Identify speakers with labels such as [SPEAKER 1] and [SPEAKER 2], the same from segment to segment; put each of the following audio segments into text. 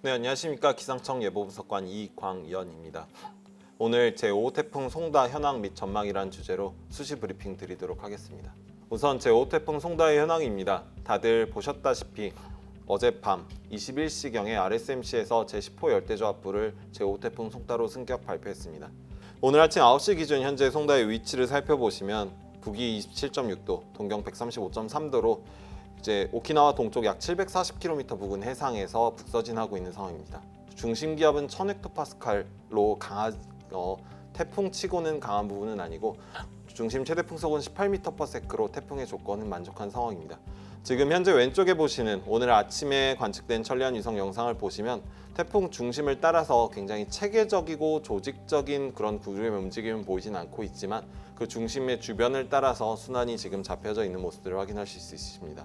[SPEAKER 1] 네, 안녕하십니까. 기상청 예보분석관 이광연입니다. 오늘 제5호 태풍 송다 현황 및 전망이란 주제로 수시 브리핑 드리도록 하겠습니다. 우선 제5호 태풍 송다의 현황입니다. 다들 보셨다시피 어젯밤 21시경에 RSMC에서 제10호 열대저하부를 제5호 태풍 송다로 승격 발표했습니다. 오늘 아침 9시 기준 현재 송다의 위치를 살펴보시면 북위 27.6도, 동경 135.3도로 이제 오키나와 동쪽 약 740km 부근 해상에서 북서진하고 있는 상황입니다. 중심 기압은 1000헥토파스칼로 태풍치고는 강한 부분은 아니고 중심 최대 풍속은 18m/s로 태풍의 조건은 만족한 상황입니다. 지금 현재 왼쪽에 보시는 오늘 아침에 관측된 천리안 위성 영상을 보시면 태풍 중심을 따라서 굉장히 체계적이고 조직적인 그런 구름의 움직임은 보이진 않고 있지만 그 중심의 주변을 따라서 순환이 지금 잡혀져 있는 모습들을 확인하실 수 있습니다.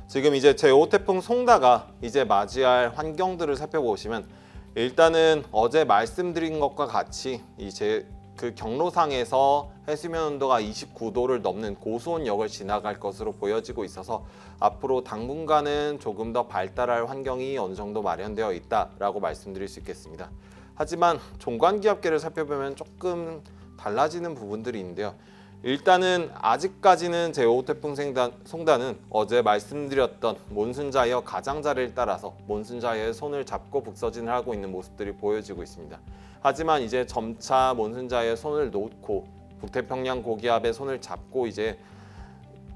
[SPEAKER 1] 지금 이제 제5호 태풍 송다가 이제 맞이할 환경들을 살펴보시면 일단은 어제 말씀드린 것과 같이 이제 그 경로상에서 해수면 온도가 29도를 넘는 고수온역을 지나갈 것으로 보여지고 있어서 앞으로 당분간은 조금 더 발달할 환경이 어느 정도 마련되어 있다라고 말씀드릴 수 있겠습니다. 하지만 종관기압계를 살펴보면 조금 달라지는 부분들이 있는데요. 일단은 아직까지는 제5호 태풍 송다는 어제 말씀드렸던 몬순자이어 가장자리를 따라서 몬순자이어의 손을 잡고 북서진을 하고 있는 모습들이 보여지고 있습니다. 하지만 이제 점차 몬순자이어의 손을 놓고 북태평양 고기압의 손을 잡고 이제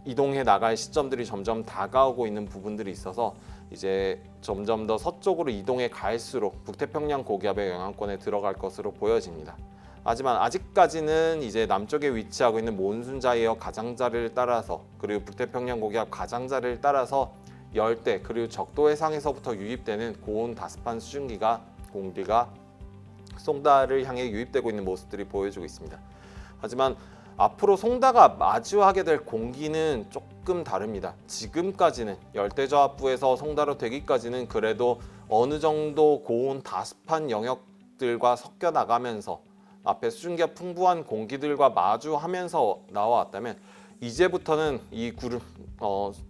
[SPEAKER 1] 이동해 나갈 시점들이 점점 다가오고 있는 부분들이 있어서 이제 점점 더 서쪽으로 이동해 갈수록 북태평양 고기압의 영향권에 들어갈 것으로 보여집니다. 하지만 아직까지는 이제 남쪽에 위치하고 있는 몬순자이어 가장자리를 따라서 그리고 북태평양 고기압 가장자리를 따라서 열대 그리고 적도 해상에서부터 유입되는 고온 다습한 수증기가 공기가 송다를 향해 유입되고 있는 모습들이 보여지고 있습니다. 하지만 앞으로 송다가 마주하게 될 공기는 조금 다릅니다. 지금까지는 열대저하부에서 송다로 되기까지는 그래도 어느 정도 고온 다습한 영역들과 섞여 나가면서 앞에 수증기가 풍부한 공기들과 마주하면서 나와왔다면 이제부터는 이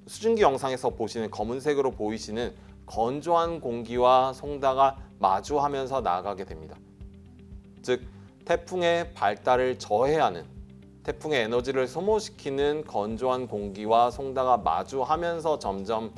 [SPEAKER 1] 수증기 영상에서 보시는 검은색으로 보이시는 건조한 공기와 송다가 마주하면서 나아가게 됩니다. 즉 태풍의 발달을 저해하는 태풍의 에너지를 소모시키는 건조한 공기와 송다가 마주하면서 점점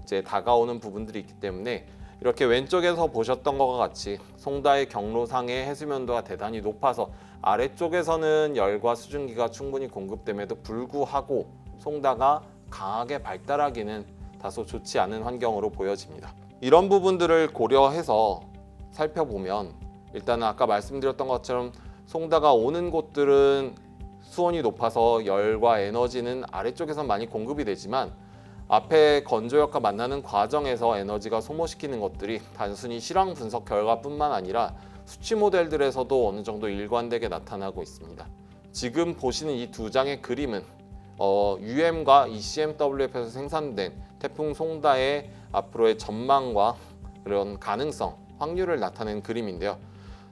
[SPEAKER 1] 이제 다가오는 부분들이 있기 때문에 이렇게 왼쪽에서 보셨던 것과 같이 송다의 경로상의 해수면도가 대단히 높아서 아래쪽에서는 열과 수증기가 충분히 공급됨에도 불구하고 송다가 강하게 발달하기는 다소 좋지 않은 환경으로 보여집니다. 이런 부분들을 고려해서 살펴보면 일단은 아까 말씀드렸던 것처럼 송다가 오는 곳들은 수온이 높아서 열과 에너지는 아래쪽에서 많이 공급이 되지만 앞에 건조역과 만나는 과정에서 에너지가 소모시키는 것들이 단순히 실황 분석 결과뿐만 아니라 수치 모델들에서도 어느 정도 일관되게 나타나고 있습니다. 지금 보시는 이 두 장의 그림은 UM과 ECMWF에서 생산된 태풍 송다의 앞으로의 전망과 그런 가능성, 확률을 나타낸 그림인데요.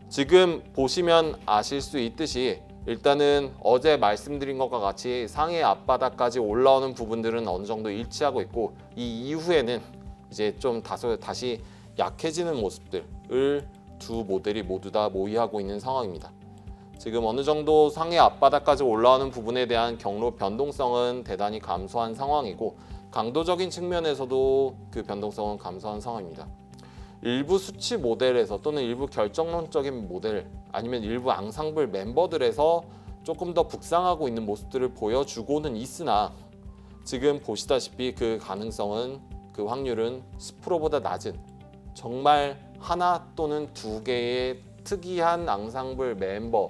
[SPEAKER 1] 지금 보시면 아실 수 있듯이 일단은 어제 말씀드린 것과 같이 상해 앞바다까지 올라오는 부분들은 어느 정도 일치하고 있고 이 이후에는 이제 좀 다시 약해지는 모습들을 두 모델이 모두 다 모의하고 있는 상황입니다. 지금 어느 정도 상해 앞바다까지 올라오는 부분에 대한 경로 변동성은 대단히 감소한 상황이고 강도적인 측면에서도 그 변동성은 감소한 상황입니다. 일부 수치 모델에서 또는 일부 결정론적인 모델 아니면 일부 앙상블 멤버들에서 조금 더 북상하고 있는 모습들을 보여주고는 있으나 지금 보시다시피 그 가능성은 그 확률은 10%보다 낮은 정말 하나 또는 두 개의 특이한 앙상블 멤버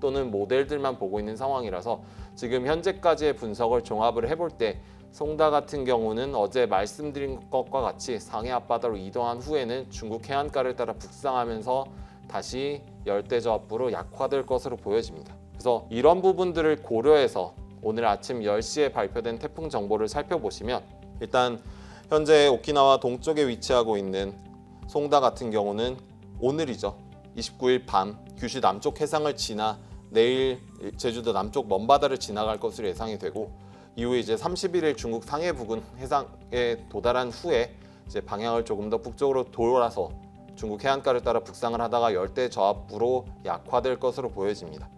[SPEAKER 1] 또는 모델들만 보고 있는 상황이라서 지금 현재까지의 분석을 종합을 해볼 때 송다 같은 경우는 어제 말씀드린 것과 같이 상해 앞바다로 이동한 후에는 중국 해안가를 따라 북상하면서 다시 열대저하부로 약화될 것으로 보여집니다. 그래서 이런 부분들을 고려해서 오늘 아침 10시에 발표된 태풍 정보를 살펴보시면 일단 현재 오키나와 동쪽에 위치하고 있는 송다 같은 경우는 오늘이죠. 29일 밤 규슈 남쪽 해상을 지나 내일 제주도 남쪽 먼바다를 지나갈 것으로 예상이 되고 이후에 이제 31일 중국 상해 부근 해상에 도달한 후에 이제 방향을 조금 더 북쪽으로 돌아서 중국 해안가를 따라 북상을 하다가 열대 저압부로 약화될 것으로 보여집니다.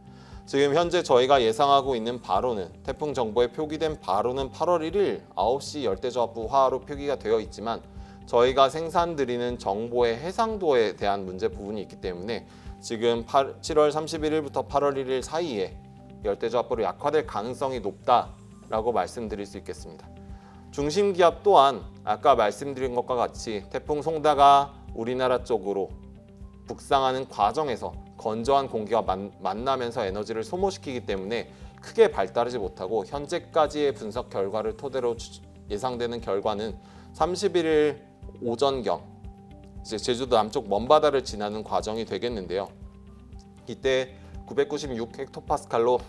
[SPEAKER 1] 지금 현재 저희가 예상하고 있는 바로는 태풍 정보에 표기된 바로는 8월 1일 9시 열대저압부화로 표기가 되어 있지만 저희가 생산드리는 정보의 해상도에 대한 문제 부분이 있기 때문에 지금 7월 31일부터 8월 1일 사이에 열대저압부로 약화될 가능성이 높다라고 말씀드릴 수 있겠습니다. 중심기압 또한 아까 말씀드린 것과 같이 태풍 송다가 우리나라 쪽으로 북상하는 과정에서 건조한 공기가 만나면서 에너지를 소모시키기 때문에 크게 발달하지 못하고 현재까지의 분석 결과를 토대로 예상되는 결과는 31일 오전경 이제 제주도 남쪽 먼바다를 지나는 과정이 되겠는데요. 이때 996헥토파스칼로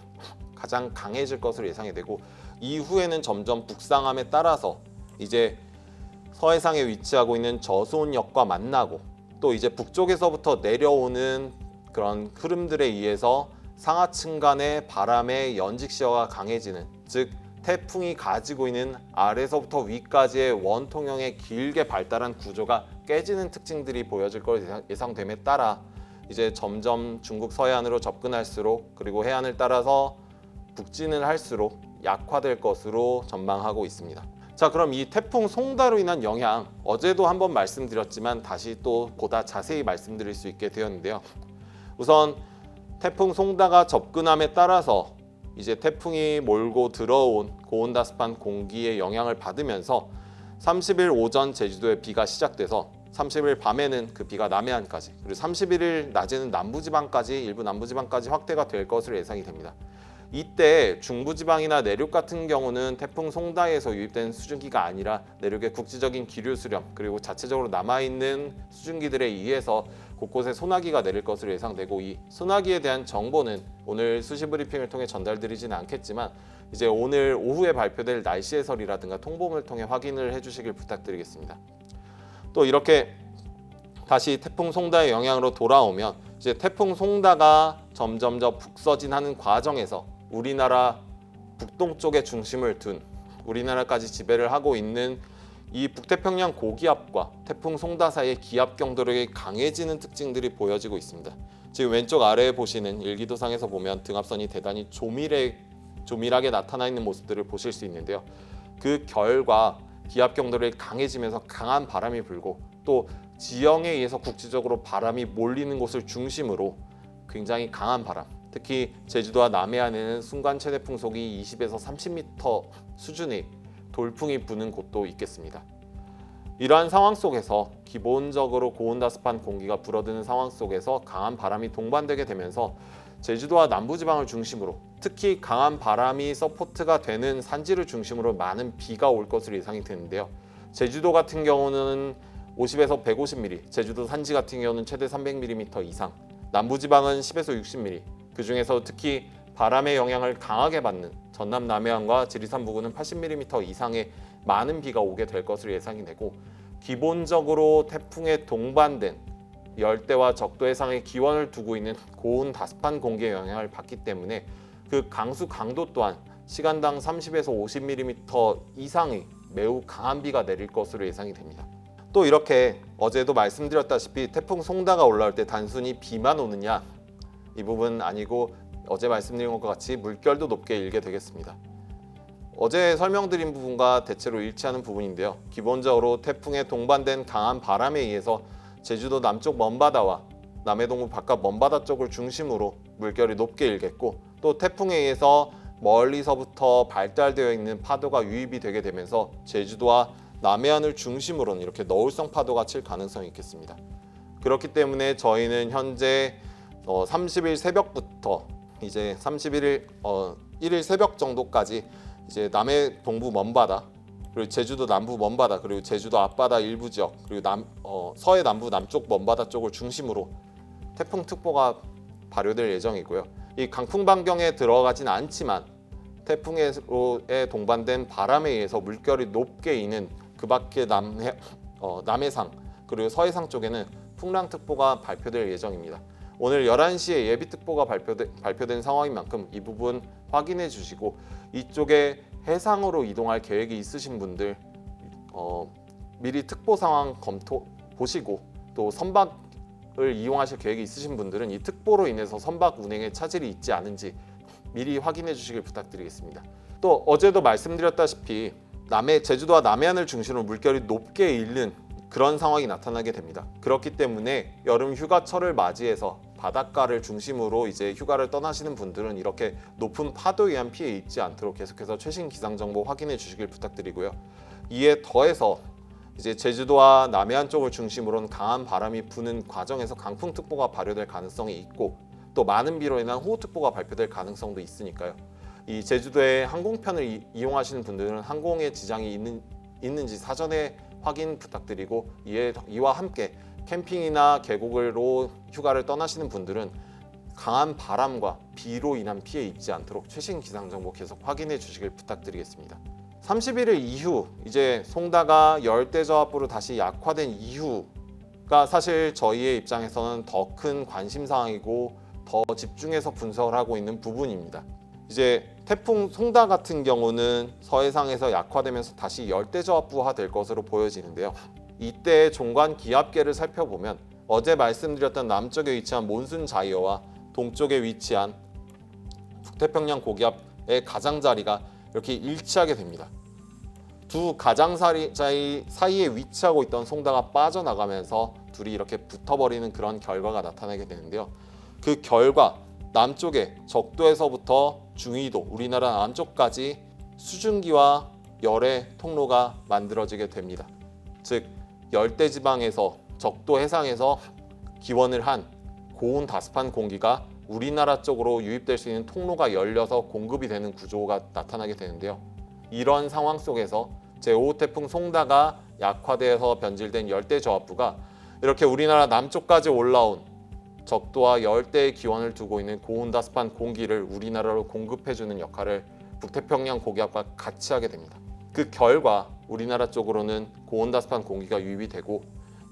[SPEAKER 1] 가장 강해질 것으로 예상이 되고 이후에는 점점 북상함에 따라서 이제 서해상에 위치하고 있는 저수온역과 만나고 또 이제 북쪽에서부터 내려오는 그런 흐름들에 의해서 상하층 간의 바람의 연직시어가 강해지는, 즉 태풍이 가지고 있는 아래서부터 위까지의 원통형의 길게 발달한 구조가 깨지는 특징들이 보여질 것으로 예상됨에 따라 이제 점점 중국 서해안으로 접근할수록 그리고 해안을 따라서 북진을 할수록 약화될 것으로 전망하고 있습니다. 자, 그럼 이 태풍 송다로 인한 영향 어제도 한번 말씀드렸지만 다시 또 보다 자세히 말씀드릴 수 있게 되었는데요. 우선 태풍 송다가 접근함에 따라서 이제 태풍이 몰고 들어온 고온다습한 공기의 영향을 받으면서 30일 오전 제주도에 비가 시작돼서 30일 밤에는 그 비가 남해안까지 그리고 31일 낮에는 남부지방까지 일부 남부지방까지 확대가 될 것으로 예상이 됩니다. 이때 중부지방이나 내륙 같은 경우는 태풍 송다에서 유입된 수증기가 아니라 내륙의 국지적인 기류 수렴 그리고 자체적으로 남아있는 수증기들에 의해서 곳곳에 소나기가 내릴 것으로 예상되고 이 소나기에 대한 정보는 오늘 수시 브리핑을 통해 전달드리지는 않겠지만 이제 오늘 오후에 발표될 날씨 해설이라든가 통보문을 통해 확인을 해주시길 부탁드리겠습니다. 또 이렇게 다시 태풍 송다의 영향으로 돌아오면 이제 태풍 송다가 점점 더 북서진하는 과정에서 우리나라 북동쪽에 중심을 둔 우리나라까지 지배를 하고 있는 이 북태평양 고기압과 태풍 송다 사이의 기압 경도력이 강해지는 특징들이 보여지고 있습니다. 지금 왼쪽 아래에 보시는 일기도상에서 보면 등압선이 대단히 조밀하게 나타나 있는 모습들을 보실 수 있는데요. 그 결과 기압 경도력이 강해지면서 강한 바람이 불고 또 지형에 의해서 국지적으로 바람이 몰리는 곳을 중심으로 굉장히 강한 바람, 특히 제주도와 남해안에는 순간 최대 풍속이 20에서 30m 수준의 돌풍이 부는 곳도 있겠습니다. 이러한 상황 속에서 기본적으로 고온다습한 공기가 불어드는 상황 속에서 강한 바람이 동반되게 되면서 제주도와 남부지방을 중심으로 특히 강한 바람이 서포트가 되는 산지를 중심으로 많은 비가 올 것으로 예상이 되는데요. 제주도 같은 경우는 50에서 150mm, 제주도 산지 같은 경우는 최대 300mm 이상, 남부지방은 10에서 60mm, 그 중에서 특히 바람의 영향을 강하게 받는 전남 남해안과 지리산 부근은 80mm 이상의 많은 비가 오게 될 것으로 예상이 되고 기본적으로 태풍에 동반된 열대와 적도 해상의 기원을 두고 있는 고온 다습한 공기의 영향을 받기 때문에 그 강수 강도 또한 시간당 30에서 50mm 이상의 매우 강한 비가 내릴 것으로 예상이 됩니다. 또 이렇게 어제도 말씀드렸다시피 태풍 송다가 올라올 때 단순히 비만 오느냐, 이 부분 아니고 어제 말씀드린 것과 같이 물결도 높게 일게 되겠습니다. 어제 설명드린 부분과 대체로 일치하는 부분인데요. 기본적으로 태풍에 동반된 강한 바람에 의해서 제주도 남쪽 먼바다와 남해동부 바깥 먼바다 쪽을 중심으로 물결이 높게 일겠고 또 태풍에 의해서 멀리서부터 발달되어 있는 파도가 유입이 되게 되면서 제주도와 남해안을 중심으로는 이렇게 너울성 파도가 칠 가능성이 있겠습니다. 그렇기 때문에 저희는 현재 30일 새벽부터 이제 31일 1일 새벽 정도까지 이제 남해 동부 먼바다 그리고 제주도 남부 먼바다 그리고 제주도 앞바다 일부 지역 그리고 서해 남부 남쪽 먼바다 쪽을 중심으로 태풍특보가 발효될 예정이고요. 이 강풍 반경에 들어가진 않지만 태풍에 동반된 바람에 의해서 물결이 높게 이는 그 밖에 남해상 그리고 서해상 쪽에는 풍랑특보가 발표될 예정입니다. 오늘 11시에 예비특보가 발표된 상황인 만큼 이 부분 확인해 주시고 이쪽에 해상으로 이동할 계획이 있으신 분들 미리 특보 상황 보시고 또 또 선박을 이용하실 계획이 있으신 분들은 이 특보로 인해서 선박 운행에 차질이 있지 않은지 미리 확인해 주시길 부탁드리겠습니다. 또 어제도 말씀드렸다시피 제주도와 남해안을 중심으로 물결이 높게 일는 그런 상황이 나타나게 됩니다. 그렇기 때문에 여름 휴가철을 맞이해서 바닷가를 중심으로 이제 휴가를 떠나시는 분들은 이렇게 높은 파도에 의한 피해 입지 않도록 계속해서 최신 기상 정보 확인해 주시길 부탁드리고요. 이에 더해서 이제 제주도와 남해안 쪽을 중심으로는 강한 바람이 부는 과정에서 강풍특보가 발효될 가능성이 있고 또 많은 비로 인한 호우특보가 발표될 가능성도 있으니까요. 이 제주도의 항공편을 이용하시는 분들은 항공에 지장이 있는지 사전에 확인 부탁드리고 이와 함께 캠핑이나 계곡으로 휴가를 떠나시는 분들은 강한 바람과 비로 인한 피해 입지 않도록 최신 기상 정보 계속 확인해 주시길 부탁드리겠습니다. 31일 이후 이제 송다가 열대저하부로 다시 약화된 이후가 사실 저희의 입장에서는 더 큰 관심 사항이고 더 집중해서 분석을 하고 있는 부분입니다. 이제 태풍 송다 같은 경우는 서해상에서 약화되면서 다시 열대저하부화 될 것으로 보여지는데요. 이때 종간 기압계를 살펴보면 어제 말씀드렸던 남쪽에 위치한 몬순 자이어와 동쪽에 위치한 북태평양 고기압의 가장자리가 이렇게 일치하게 됩니다. 두 가장자리 사이에 위치하고 있던 송다가 빠져나가면서 둘이 이렇게 붙어버리는 그런 결과가 나타나게 되는데요. 그 결과 남쪽에 적도에서부터 중위도, 우리나라 남쪽까지 수증기와 열의 통로가 만들어지게 됩니다. 즉 열대지방에서 적도 해상에서 기원을 한 고온 다습한 공기가 우리나라 쪽으로 유입될 수 있는 통로가 열려서 공급이 되는 구조가 나타나게 되는데요. 이런 상황 속에서 제5호 태풍 송다가 약화되어서 변질된 열대저하부가 이렇게 우리나라 남쪽까지 올라온 적도와 열대의 기원을 두고 있는 고온다습한 공기를 우리나라로 공급해주는 역할을 북태평양 고기압과 같이 하게 됩니다. 그 결과 우리나라 쪽으로는 고온다습한 공기가 유입이 되고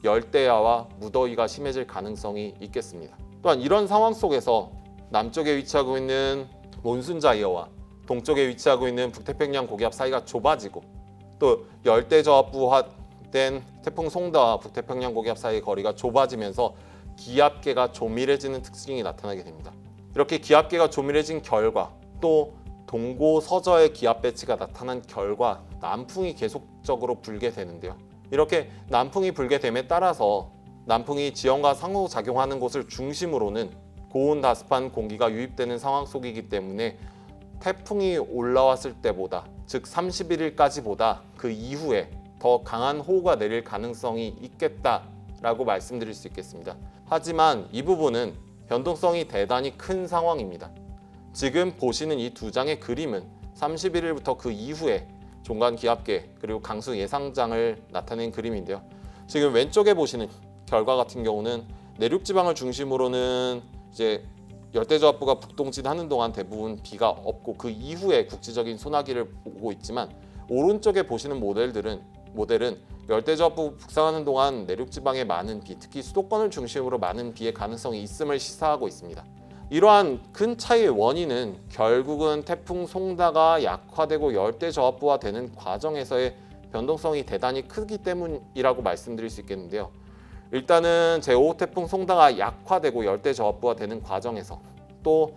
[SPEAKER 1] 열대야와 무더위가 심해질 가능성이 있겠습니다. 또한 이런 상황 속에서 남쪽에 위치하고 있는 몬순자이어와 동쪽에 위치하고 있는 북태평양 고기압 사이가 좁아지고 또 열대저하부화된 태풍 송다와 북태평양 고기압 사이의 거리가 좁아지면서 기압계가 조밀해지는 특징이 나타나게 됩니다. 이렇게 기압계가 조밀해진 결과 또 동고서저의 기압 배치가 나타난 결과 남풍이 계속적으로 불게 되는데요. 이렇게 남풍이 불게 됨에 따라서 남풍이 지형과 상호작용하는 곳을 중심으로는 고온다습한 공기가 유입되는 상황 속이기 때문에 태풍이 올라왔을 때보다 즉 31일까지보다 그 이후에 더 강한 호우가 내릴 가능성이 있겠다라고 말씀드릴 수 있겠습니다. 하지만 이 부분은 변동성이 대단히 큰 상황입니다. 지금 보시는 이 두 장의 그림은 31일부터 그 이후에 종간 기압계 그리고 강수 예상장을 나타낸 그림인데요. 지금 왼쪽에 보시는 결과 같은 경우는 내륙 지방을 중심으로는 이제 열대저하부가 북동진하는 동안 대부분 비가 없고 그 이후에 국지적인 소나기를 보고 있지만 오른쪽에 보시는 모델은 열대저하부 북상하는 동안 내륙 지방에 많은 비, 특히 수도권을 중심으로 많은 비의 가능성이 있음을 시사하고 있습니다. 이러한 큰 차이의 원인은 결국은 태풍 송다가 약화되고 열대저하부화 되는 과정에서의 변동성이 대단히 크기 때문이라고 말씀드릴 수 있겠는데요. 일단은 제5호 태풍 송다가 약화되고 열대저하부화 되는 과정에서 또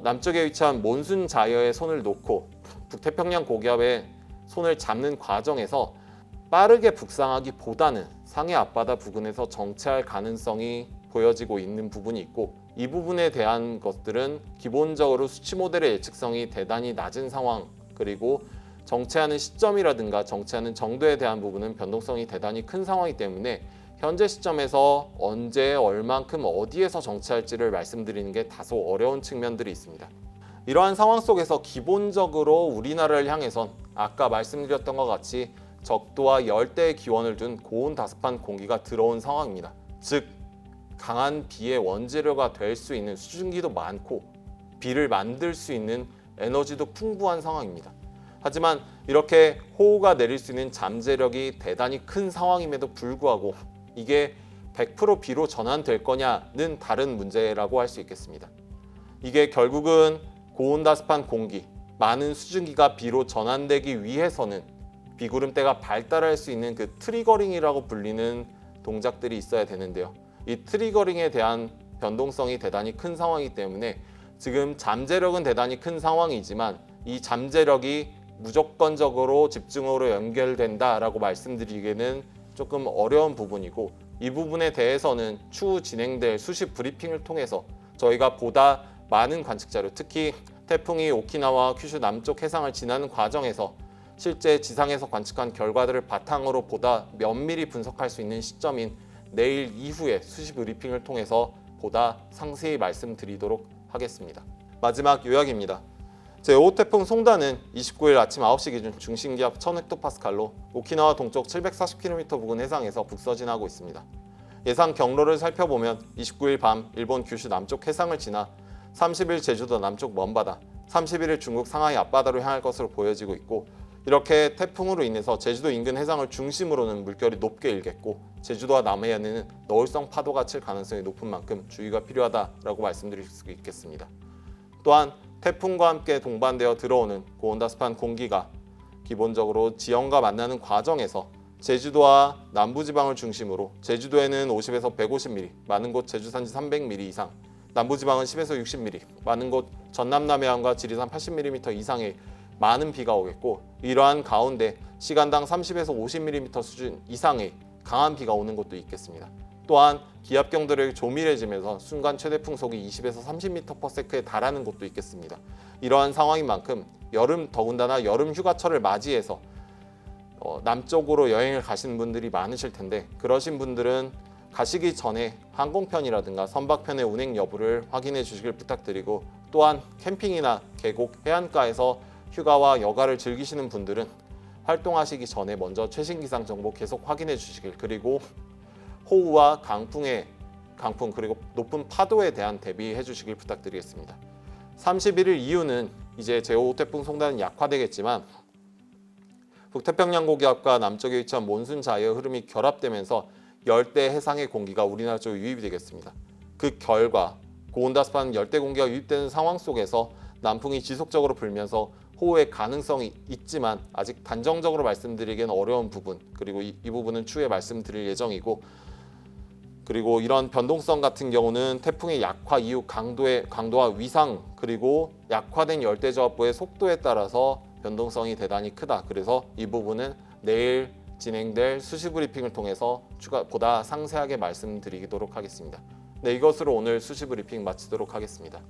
[SPEAKER 1] 남쪽에 위치한 몬순 자이어에 손을 놓고 북태평양 고기압에 손을 잡는 과정에서 빠르게 북상하기보다는 상해 앞바다 부근에서 정체할 가능성이 보여지고 있는 부분이 있고 이 부분에 대한 것들은 기본적으로 수치 모델의 예측성이 대단히 낮은 상황 그리고 정체하는 시점이라든가 정체하는 정도에 대한 부분은 변동성이 대단히 큰 상황이기 때문에 현재 시점에서 언제 얼만큼 어디에서 정체할지를 말씀드리는 게 다소 어려운 측면들이 있습니다. 이러한 상황 속에서 기본적으로 우리나라를 향해선 아까 말씀드렸던 것 같이 적도와 열대의 기원을 둔 고온다습한 공기가 들어온 상황입니다. 즉 강한 비의 원재료가 될 수 있는 수증기도 많고 비를 만들 수 있는 에너지도 풍부한 상황입니다. 하지만 이렇게 호우가 내릴 수 있는 잠재력이 대단히 큰 상황임에도 불구하고 이게 100% 비로 전환될 거냐는 다른 문제라고 할 수 있겠습니다. 이게 결국은 고온다습한 공기, 많은 수증기가 비로 전환되기 위해서는 비구름대가 발달할 수 있는 그 트리거링이라고 불리는 동작들이 있어야 되는데요. 이 트리거링에 대한 변동성이 대단히 큰 상황이기 때문에 지금 잠재력은 대단히 큰 상황이지만 이 잠재력이 무조건적으로 집중으로 연결된다라고 말씀드리기는 조금 어려운 부분이고, 이 부분에 대해서는 추후 진행될 수시 브리핑을 통해서 저희가 보다 많은 관측 자료, 특히 태풍이 오키나와 큐슈 남쪽 해상을 지나는 과정에서 실제 지상에서 관측한 결과들을 바탕으로 보다 면밀히 분석할 수 있는 시점인 내일 이후에 수시 브리핑을 통해서 보다 상세히 말씀드리도록 하겠습니다. 마지막 요약입니다. 제5호 태풍 송다는 29일 아침 9시 기준 중심기압 1000헥토파스칼로 오키나와 동쪽 740km 부근 해상에서 북서진하고 있습니다. 예상 경로를 살펴보면 29일 밤 일본 규슈 남쪽 해상을 지나 30일 제주도 남쪽 먼바다, 31일 중국 상하이 앞바다로 향할 것으로 보여지고 있고, 이렇게 태풍으로 인해서 제주도 인근 해상을 중심으로는 물결이 높게 일겠고 제주도와 남해안에는 너울성 파도가 칠 가능성이 높은 만큼 주의가 필요하다라고 말씀드릴 수 있겠습니다. 또한 태풍과 함께 동반되어 들어오는 고온다습한 공기가 기본적으로 지형과 만나는 과정에서 제주도와 남부지방을 중심으로 제주도에는 50에서 150mm, 많은 곳 제주산지 300mm 이상, 남부지방은 10에서 60mm, 많은 곳 전남 남해안과 지리산 80mm 이상의 많은 비가 오겠고, 이러한 가운데 시간당 30에서 50mm 수준 이상의 강한 비가 오는 곳도 있겠습니다. 또한 기압경들이 조밀해지면서 순간 최대 풍속이 20에서 30m/s에 달하는 곳도 있겠습니다. 이러한 상황인 만큼 더군다나 여름 휴가철을 맞이해서 남쪽으로 여행을 가시는 분들이 많으실 텐데, 그러신 분들은 가시기 전에 항공편이라든가 선박편의 운행 여부를 확인해 주시길 부탁드리고, 또한 캠핑이나 계곡, 해안가에서 휴가와 여가를 즐기시는 분들은 활동하시기 전에 먼저 최신 기상 정보 계속 확인해 주시길, 그리고 호우와 강풍 그리고 높은 파도에 대한 대비해 주시길 부탁드리겠습니다. 31일 이후는 이제 제5호 태풍 송다는 약화되겠지만 북태평양 고기압과 남쪽에 위치한 몬순 자이의 흐름이 결합되면서 열대 해상의 공기가 우리나라 쪽에 유입이 되겠습니다. 그 결과 고온다습한 열대 공기가 유입되는 상황 속에서 남풍이 지속적으로 불면서 호우의 가능성이 있지만 아직 단정적으로 말씀드리기는 어려운 부분, 그리고 이 부분은 추후에 말씀드릴 예정이고, 그리고 이런 변동성 같은 경우는 태풍의 약화 이후 강도와 위상, 그리고 약화된 열대저하부의 속도에 따라서 변동성이 대단히 크다. 그래서 이 부분은 내일 진행될 수시 브리핑을 통해서 보다 상세하게 말씀드리도록 하겠습니다. 네, 이것으로 오늘 수시 브리핑 마치도록 하겠습니다.